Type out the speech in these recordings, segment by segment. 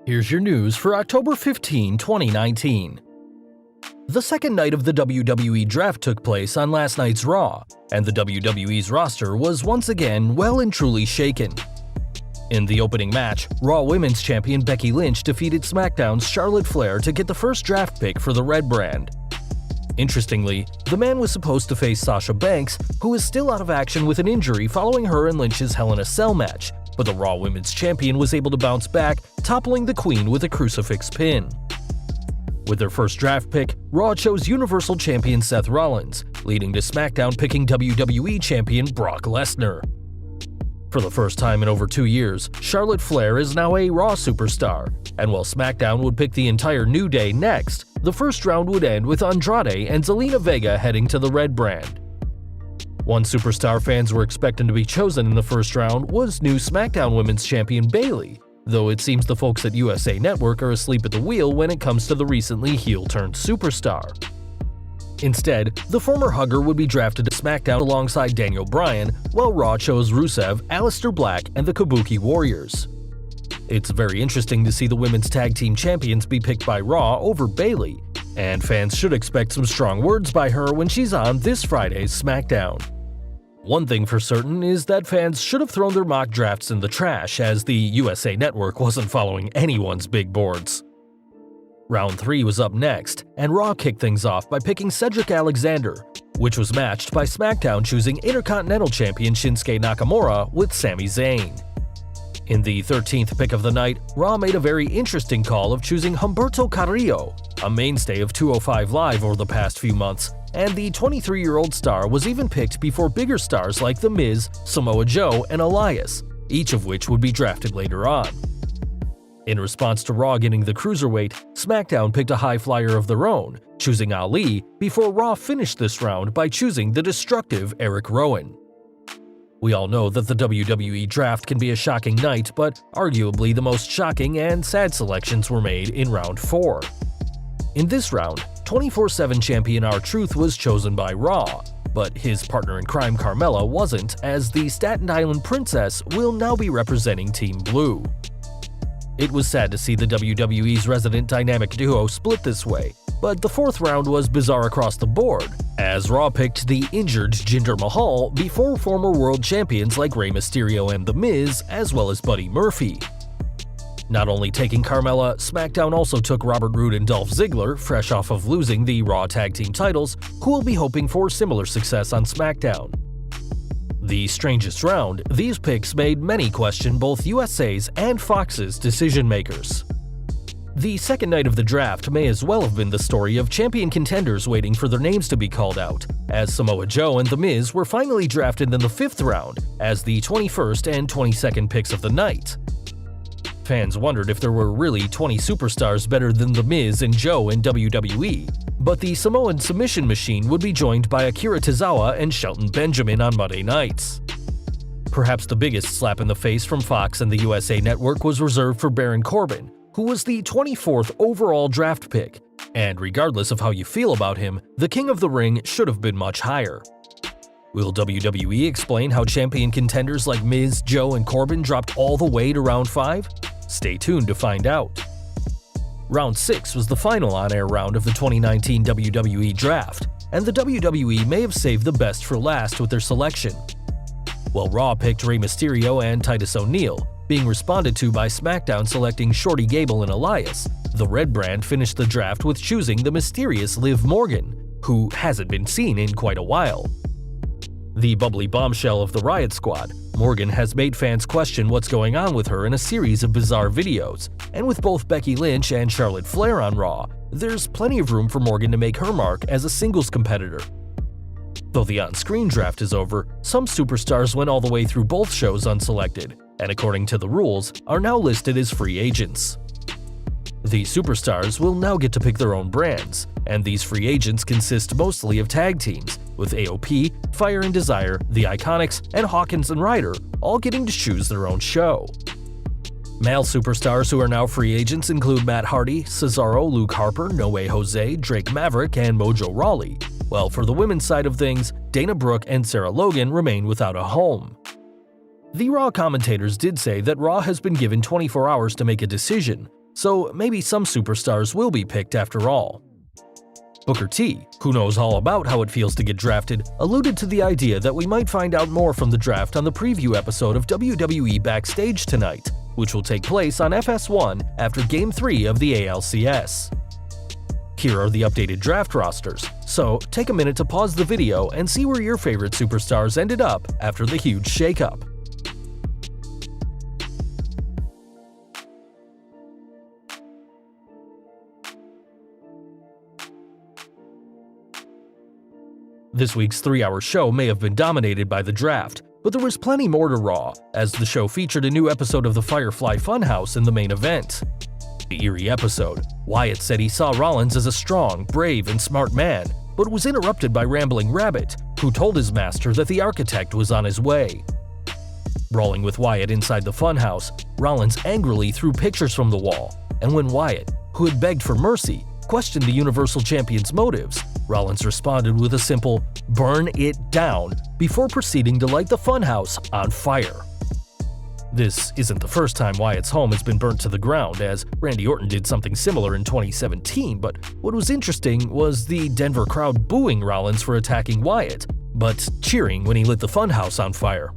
Here's your news for October 15, 2019. The second night of the WWE Draft took place on last night's Raw, and the WWE's roster was once again well and truly shaken. In the opening match, Raw Women's Champion Becky Lynch defeated SmackDown's Charlotte Flair to get the first draft pick for the Red brand. Interestingly, the man was supposed to face Sasha Banks, who is still out of action with an injury following her and Lynch's Hell in a Cell match, but the Raw Women's Champion was able to bounce back, toppling the Queen with a crucifix pin. With their first draft pick, Raw chose Universal Champion Seth Rollins, leading to SmackDown picking WWE Champion Brock Lesnar. For the first time in over 2 years, Charlotte Flair is now a Raw superstar, and while SmackDown would pick the entire New Day next, the first round would end with Andrade and Zelina Vega heading to the Red brand. One superstar fans were expecting to be chosen in the first round was new SmackDown Women's Champion Bayley, though it seems the folks at USA Network are asleep at the wheel when it comes to the recently heel-turned superstar. Instead, the former Hugger would be drafted to SmackDown alongside Daniel Bryan, while Raw chose Rusev, Aleister Black, and the Kabuki Warriors. It's very interesting to see the women's tag team champions be picked by Raw over Bayley, and fans should expect some strong words by her when she's on this Friday's SmackDown. One thing for certain is that fans should have thrown their mock drafts in the trash, as the USA Network wasn't following anyone's big boards. Round 3 was up next, and Raw kicked things off by picking Cedric Alexander, which was matched by SmackDown choosing Intercontinental Champion Shinsuke Nakamura with Sami Zayn. In the 13th pick of the night, Raw made a very interesting call of choosing Humberto Carrillo, a mainstay of 205 Live over the past few months, and the 23-year-old star was even picked before bigger stars like The Miz, Samoa Joe, and Elias, each of which would be drafted later on. In response to Raw getting the Cruiserweight, SmackDown picked a high flyer of their own, choosing Ali, before Raw finished this round by choosing the destructive ERICK Rowan. We all know that the WWE Draft can be a shocking night, but arguably the most shocking and sad selections were made in Round 4. In this round, 24/7 champion R-Truth was chosen by Raw, but his partner in crime Carmella wasn't, as the Staten Island Princess will now be representing Team Blue. It was sad to see the WWE's resident dynamic duo split this way, but the fourth round was bizarre across the board, as Raw picked the injured Jinder Mahal before former world champions like Rey Mysterio and The Miz, as well as Buddy Murphy. Not only taking Carmella, SmackDown also took Robert Roode and Dolph Ziggler, fresh off of losing the Raw Tag Team titles, who will be hoping for similar success on SmackDown. The strangest round, these picks made many question both USA's and Fox's decision-makers. The second night of the draft may as well have been the story of champion contenders waiting for their names to be called out, as Samoa Joe and The Miz were finally drafted in the 5th round as the 21st and 22nd picks of the night. Fans wondered if there were really 20 superstars better than The Miz and Joe in WWE, but the Samoan submission machine would be joined by Akira Tozawa and Shelton Benjamin on Monday nights. Perhaps the biggest slap in the face from Fox and the USA Network was reserved for Baron Corbin, who was the 24th overall draft pick, and regardless of how you feel about him, the King of the Ring should have been much higher. Will WWE explain how champion contenders like Miz, Joe, and Corbin dropped all the way to Round 5? Stay tuned to find out. Round 6 was the final on-air round of the 2019 WWE Draft, and the WWE may have saved the best for last with their selection. While Raw picked Rey Mysterio and Titus O'Neil, being responded to by SmackDown selecting Shorty Gable and Elias, the Red brand finished the draft with choosing the mysterious Liv Morgan, who hasn't been seen in quite a while. The bubbly bombshell of the Riot Squad, Morgan has made fans question what's going on with her in a series of bizarre videos, and with both Becky Lynch and Charlotte Flair on Raw, there's plenty of room for Morgan to make her mark as a singles competitor. Though the on-screen draft is over, some superstars went all the way through both shows unselected, and according to the rules, are now listed as free agents. The superstars will now get to pick their own brands, and these free agents consist mostly of tag teams, with AOP, Fire and Desire, The Iconics, and Hawkins and Ryder all getting to choose their own show. Male superstars who are now free agents include Matt Hardy, Cesaro, Luke Harper, No Way Jose, Drake Maverick, and Mojo Rawley, while for the women's side of things, Dana Brooke and Sarah Logan remain without a home. The Raw commentators did say that Raw has been given 24 hours to make a decision, so maybe some superstars will be picked after all. Booker T, who knows all about how it feels to get drafted, alluded to the idea that we might find out more from the draft on the preview episode of WWE Backstage tonight, which will take place on FS1 after Game 3 of the ALCS. Here are the updated draft rosters, so take a minute to pause the video and see where your favorite superstars ended up after the huge shakeup. This week's 3-hour show may have been dominated by the draft, but there was plenty more to Raw, as the show featured a new episode of the Firefly Funhouse in the main event. The eerie episode, Wyatt said he saw Rollins as a strong, brave, and smart man, but was interrupted by Rambling Rabbit, who told his master that the architect was on his way. Brawling with Wyatt inside the funhouse, Rollins angrily threw pictures from the wall, and when Wyatt, who had begged for mercy, questioned the Universal Champion's motives, Rollins responded with a simple, "Burn it down," before proceeding to light the funhouse on fire. This isn't the first time Wyatt's home has been burnt to the ground, as Randy Orton did something similar in 2017, but what was interesting was the Denver crowd booing Rollins for attacking Wyatt, but cheering when he lit the funhouse on fire.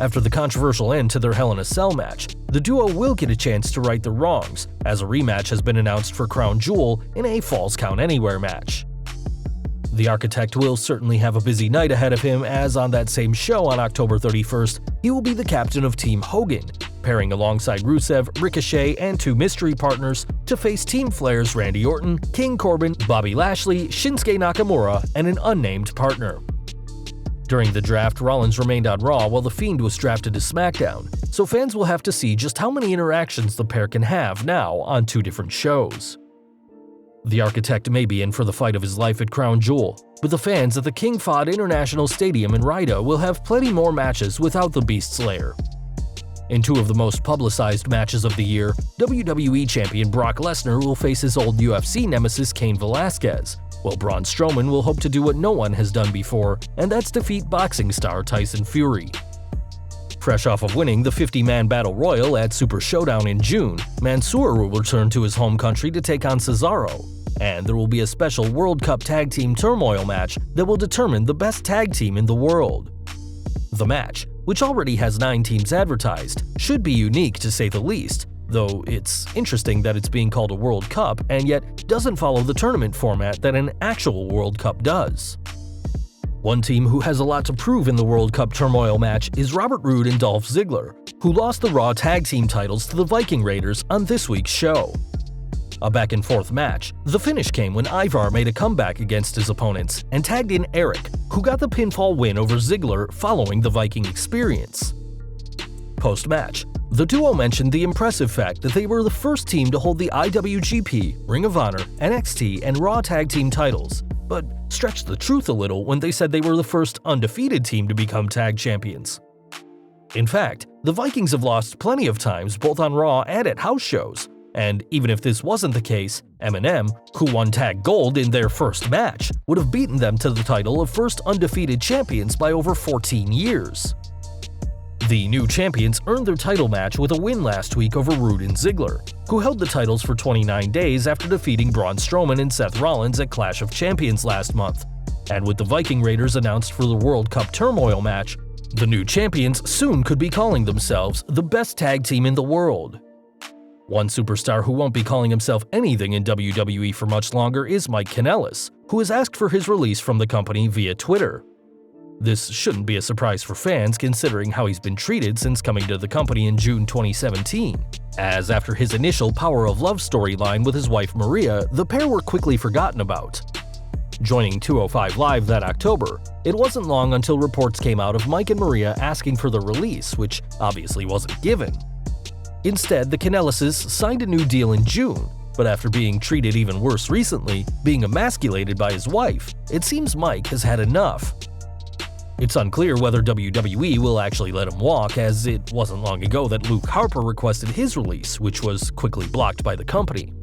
After the controversial end to their Hell in a Cell match, the duo will get a chance to right the wrongs, as a rematch has been announced for Crown Jewel in a Falls Count Anywhere match. The Architect will certainly have a busy night ahead of him, as on that same show on October 31st, he will be the captain of Team Hogan, pairing alongside Rusev, Ricochet, and 2 mystery partners to face Team Flair's Randy Orton, King Corbin, Bobby Lashley, Shinsuke Nakamura, and an unnamed partner. During the draft, Rollins remained on Raw while The Fiend was drafted to SmackDown, so fans will have to see just how many interactions the pair can have now on 2 different shows. The Architect may be in for the fight of his life at Crown Jewel, but the fans at the King Fahd International Stadium in Riyadh will have plenty more matches without the Beast Slayer. In 2 of the most publicized matches of the year, WWE Champion Brock Lesnar will face his old UFC nemesis Cain Velasquez, while Braun Strowman will hope to do what no one has done before, and that's defeat boxing star Tyson Fury. Fresh off of winning the 50-man Battle Royal at Super Showdown in June, Mansoor will return to his home country to take on Cesaro, and there will be a special World Cup Tag Team Turmoil match that will determine the best tag team in the world. The match, which already has 9 teams advertised, should be unique to say the least, though it's interesting that it's being called a World Cup and yet doesn't follow the tournament format that an actual World Cup does. One team who has a lot to prove in the World Cup Turmoil match is Robert Roode and Dolph Ziggler, who lost the Raw Tag Team titles to the Viking Raiders on this week's show. A back-and-forth match, the finish came when Ivar made a comeback against his opponents and tagged in ERICK, who got the pinfall win over Ziggler following the Viking experience. Post-match, the duo mentioned the impressive fact that they were the first team to hold the IWGP, Ring of Honor, NXT, and Raw Tag Team titles, but stretched the truth a little when they said they were the first undefeated team to become tag champions. In fact, the Vikings have lost plenty of times both on Raw and at house shows, and even if this wasn't the case, M&M, who won Tag Gold in their first match, would have beaten them to the title of first undefeated champions by over 14 years. The new champions earned their title match with a win last week over Roode and Ziggler, who held the titles for 29 days after defeating Braun Strowman and Seth Rollins at Clash of Champions last month. And with the Viking Raiders announced for the World Cup Turmoil match, the new champions soon could be calling themselves the best tag team in the world. One superstar who won't be calling himself anything in WWE for much longer is Mike Kanellis, who has asked for his release from the company via Twitter. This shouldn't be a surprise for fans considering how he's been treated since coming to the company in June 2017, as after his initial Power of Love storyline with his wife Maria, the pair were quickly forgotten about. Joining 205 Live that October, it wasn't long until reports came out of Mike and Maria asking for the release, which obviously wasn't given. Instead, the Kanellises signed a new deal in June, but after being treated even worse recently, being emasculated by his wife, it seems Mike has had enough. It's unclear whether WWE will actually let him walk, as it wasn't long ago that Luke Harper requested his release, which was quickly blocked by the company.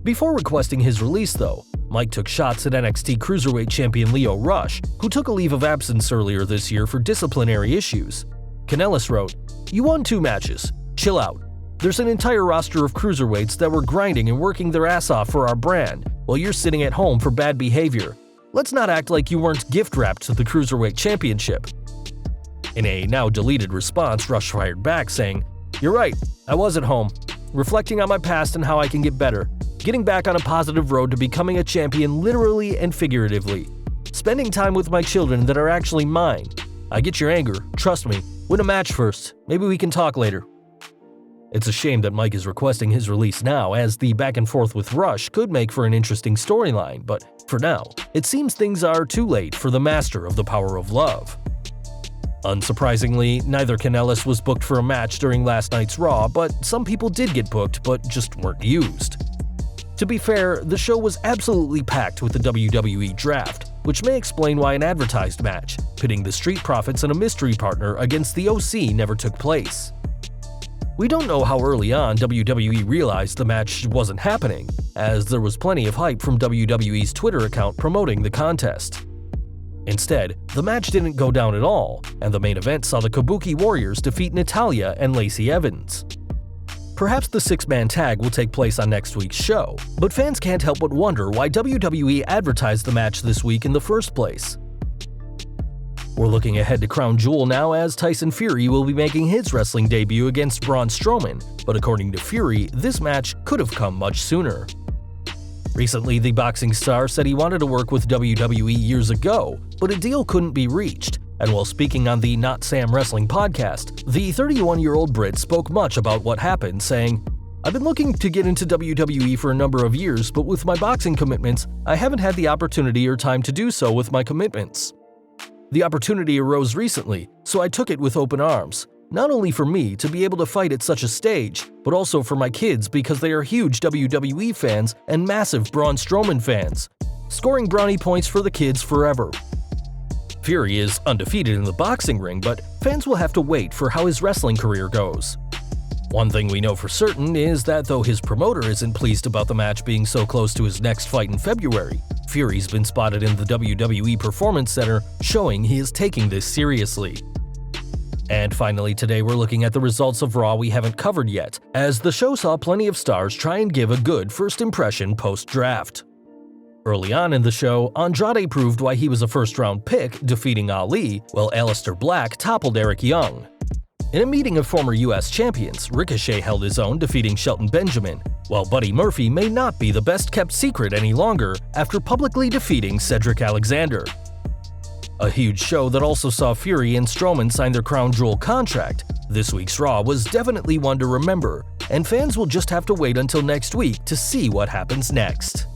Before requesting his release, though, Mike took shots at NXT Cruiserweight Champion Lio Rush, who took a leave of absence earlier this year for disciplinary issues. Kanellis wrote, "You won 2 matches. Chill out. There's an entire roster of cruiserweights that were grinding and working their ass off for our brand, while you're sitting at home for bad behavior. Let's not act like you weren't gift-wrapped to the Cruiserweight Championship." In a now-deleted response, Rush fired back saying, "You're right, I was at home, reflecting on my past and how I can get better, getting back on a positive road to becoming a champion literally and figuratively, spending time with my children that are actually mine. I get your anger, trust me, win a match first, maybe we can talk later." It's a shame that Mike is requesting his release now, as the back and forth with Rush could make for an interesting storyline, but for now, it seems things are too late for the master of the power of love. Unsurprisingly, neither Kanellis was booked for a match during last night's Raw, but some people did get booked but just weren't used. To be fair, the show was absolutely packed with the WWE Draft, which may explain why an advertised match, pitting the Street Profits and a mystery partner against the OC, never took place. We don't know how early on WWE realized the match wasn't happening, as there was plenty of hype from WWE's Twitter account promoting the contest. Instead, the match didn't go down at all, and the main event saw the Kabuki Warriors defeat Natalya and Lacey Evans. Perhaps the six-man tag will take place on next week's show, but fans can't help but wonder why WWE advertised the match this week in the first place. We're looking ahead to Crown Jewel now, as Tyson Fury will be making his wrestling debut against Braun Strowman, but according to Fury, this match could have come much sooner. Recently, the boxing star said he wanted to work with WWE years ago, but a deal couldn't be reached, and while speaking on the Not Sam Wrestling podcast, the 31-year-old Brit spoke much about what happened, saying, "I've been looking to get into WWE for a number of years, but with my boxing commitments, I haven't had the opportunity or time to do so with my commitments. The opportunity arose recently, so I took it with open arms, not only for me to be able to fight at such a stage, but also for my kids because they are huge WWE fans and massive Braun Strowman fans, scoring brownie points for the kids forever." Fury is undefeated in the boxing ring, but fans will have to wait for how his wrestling career goes. One thing we know for certain is that though his promoter isn't pleased about the match being so close to his next fight in February, Fury's been spotted in the WWE Performance Center, showing he is taking this seriously. And finally today we're looking at the results of Raw we haven't covered yet, as the show saw plenty of stars try and give a good first impression post-draft. Early on in the show, Andrade proved why he was a first-round pick, defeating Ali, while Aleister Black toppled Eric Young. In a meeting of former US champions, Ricochet held his own, defeating Shelton Benjamin, while Buddy Murphy may not be the best-kept secret any longer after publicly defeating Cedric Alexander. A huge show that also saw Fury and Strowman sign their Crown Jewel contract, this week's Raw was definitely one to remember, and fans will just have to wait until next week to see what happens next.